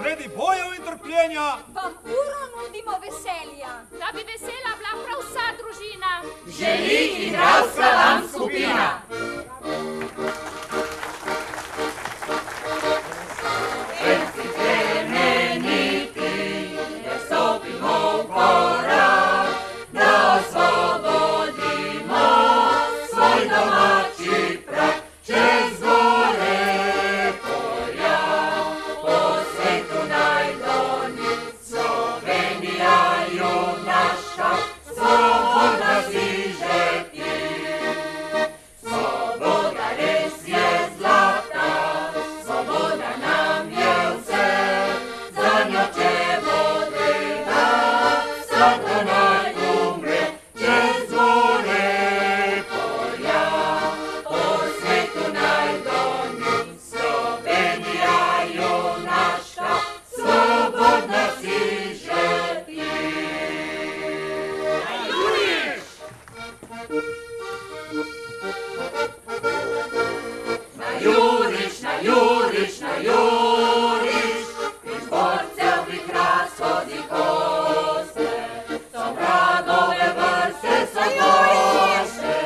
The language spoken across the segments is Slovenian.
sredi bojev in trpljenja vam uro nudimo veselja. Da bi vesela bila prav vsa družina. Želi igralska vam skupina. Enci plemeniti, ne stopimo v korak, da osvobodimo svoj domači prag. Čez gore polja, po svetu najdolji, Slovenija junaška, svobodna si žeti. Svoboda res je zlata, svoboda nam je vse, za njo ćemo delati, vsako naj umre. Čez gore polja, po svetu najdolji, Slovenija junaška, svobodna si žeti. Najuriš, najuriš, najuriš, iz borcev bi krashodi koste, so vragove vrste sojoše,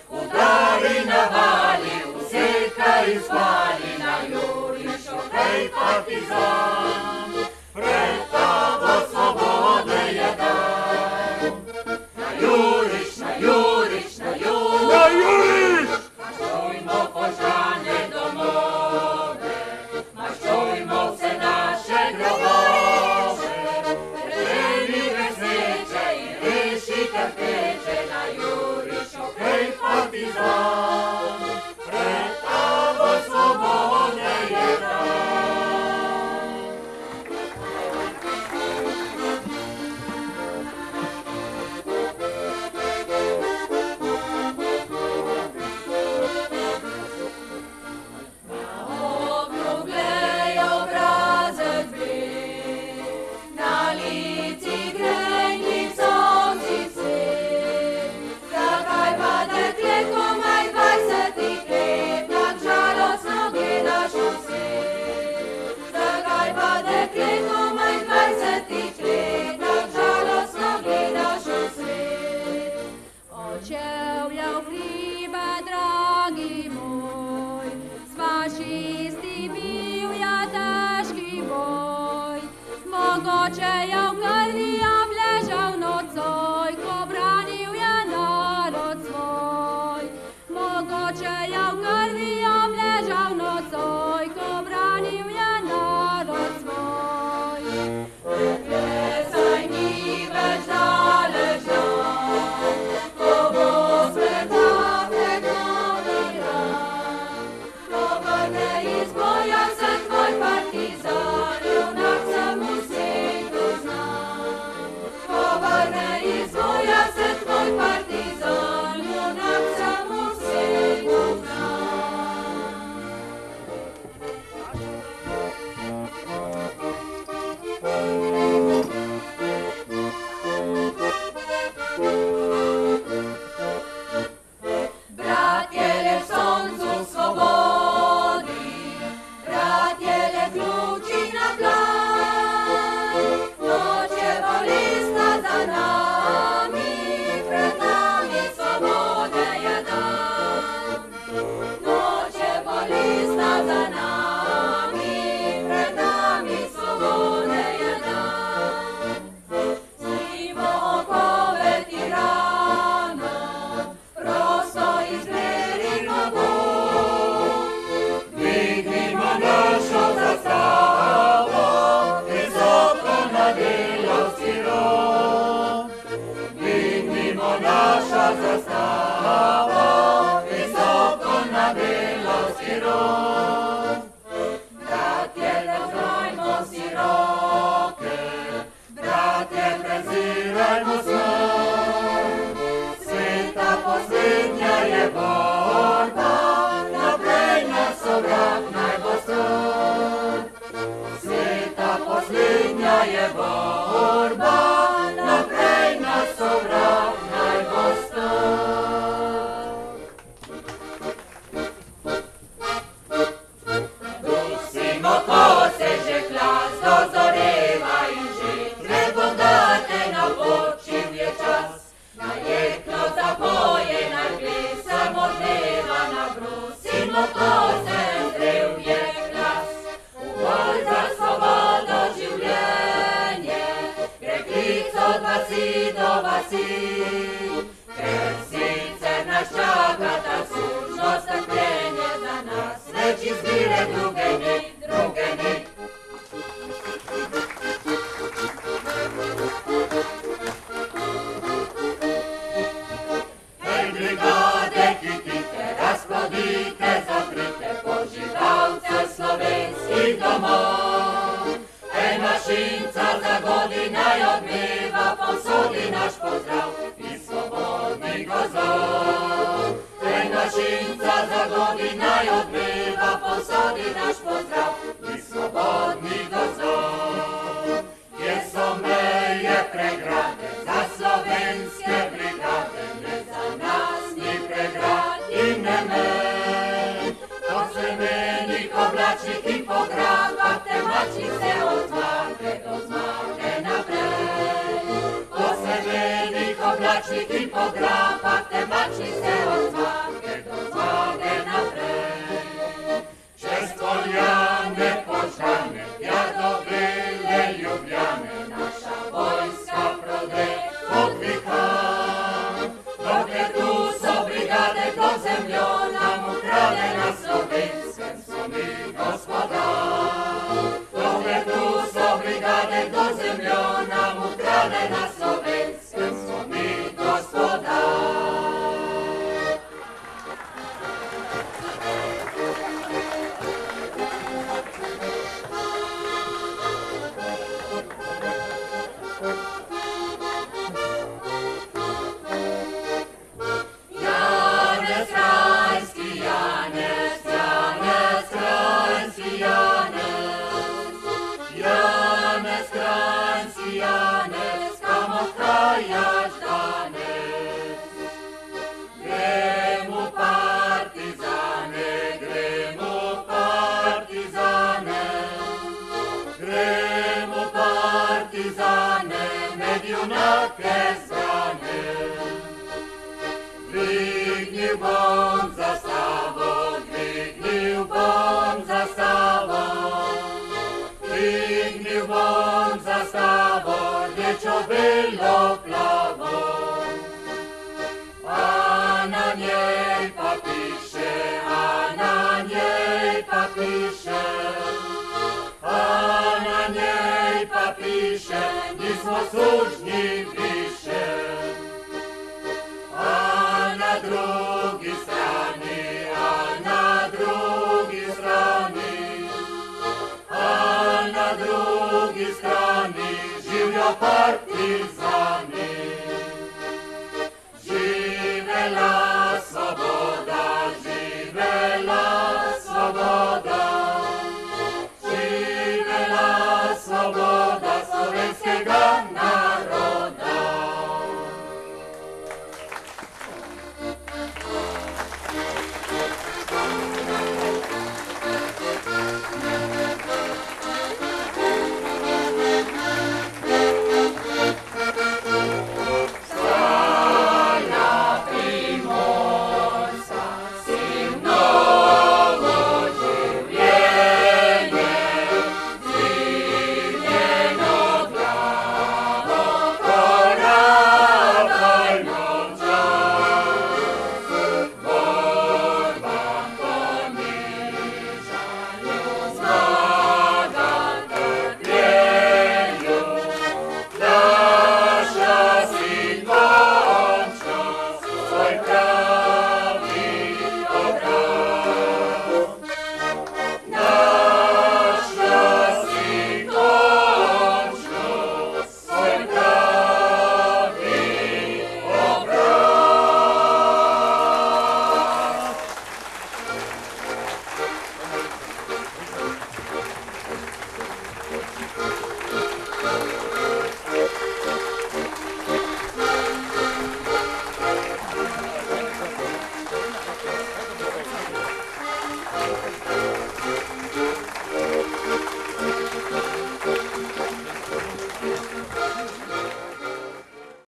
udari navali, useka izvali, najuriš, okej partizan, pred tabo svobode je dan. Najuriš, najuriš, najuriš, maščujmo požane domove, maščujmo vse naše grobove, preženi vesneče in reši trpeče, najuriš, okej partizan, pred tabo svobode je dan. Okruglej obrazek bel, na lici grejnih sončice, zakaj pa dekle komaj 20 let, tak žalostno gledaš vse? Zakaj pa dekle komaj 20 let, tak žalostno gledaš vse? Očevlja hriba, dragi moj, s fašisti bil ja težki boj. Mogoče je v krvi obležal nocoj, ko branil je narod svoj. Mogoče je v krvi obležal nocoj, ko branil je narod svoj. Plesaj ni več daleč dan, ko bo spet zaplet novi dan. Ko vrne iz boja se tvoj partizan, junak sem v svetu znan. Ko vrne iz boja se tvoj partizan, junak sem v svetu znan. Bratje le v soncu svobodi, bratje le ključi na plan. Noč je bolestna za nami, pred nami svobode je dan. Noč je bolestna za nami, pred nami svobode je dan. Snimo okove tiranom, prosto izmerimo boj. Dvignimo našo zastavo, visoko na delavski rog. Dvignimo našo zastavo, visoko na delavski rog. Bratje, ne vzdajmo si roke, bratje, prezirajmo smrt. Sveta poslednja je borba, naprej nas sovrak naj bo strp. Sveta poslednja je borba, naprej nas sovrak naj bo strp. Na jeklo zapoje, na glesa modleva, na brusimo kosem zdrev je glas. V boj za svobodo življenje, gre klic od vasi do vasi, ker sicer nas čaka ta sužno strpljenje, za nas več izbire druge ni, druge ni. Hej brigade, hitite, razplodite, zaprite požigalce slovenskih domov. Hej mašinca za godinaj odmeva, posodi naš pozdrav iz svobodnih gozdov. Hej mašinca za godinaj odmeva, posodi naš pozdrav iz svobodnih gozdov. Kje so meje pregrade za slovenske brigade, ne za nas ni pregrad in ne mej. Po semenih oblačnih in po grabah, temačnih se od zmage do zmage naprej. Po semenih oblačnih in po grabah, temačnih se od zmage do zmage naprej. Čez Poljane, Požane, tja do Bele Ljubljane, naša vojska prode odviha. Dokler tu so brigade, do zemljo nam ukrade, na Slovenskem so mi gospoda. Dokler tu so brigade, do zemljo nam ukrade, na Slovenskem so mi gospoda. Janez Krajinski, Janez, Janez Krajinski, Janez. Janez Krajinski, Janez, kam odhajaš danes? Gremo partizane, gremo partizane. Gremo partizane, med junake zbrane. Dvignil bom zastavo, dvignil bom zastavo. Dvignil bom zastavo, rdečo, belo, plavo. A na njej pa piše, a na njej pa piše. A na njej pa piše, nismo sužnji više. A na drugi strani, a na drugi strani, a na drugi strani živjo partizani.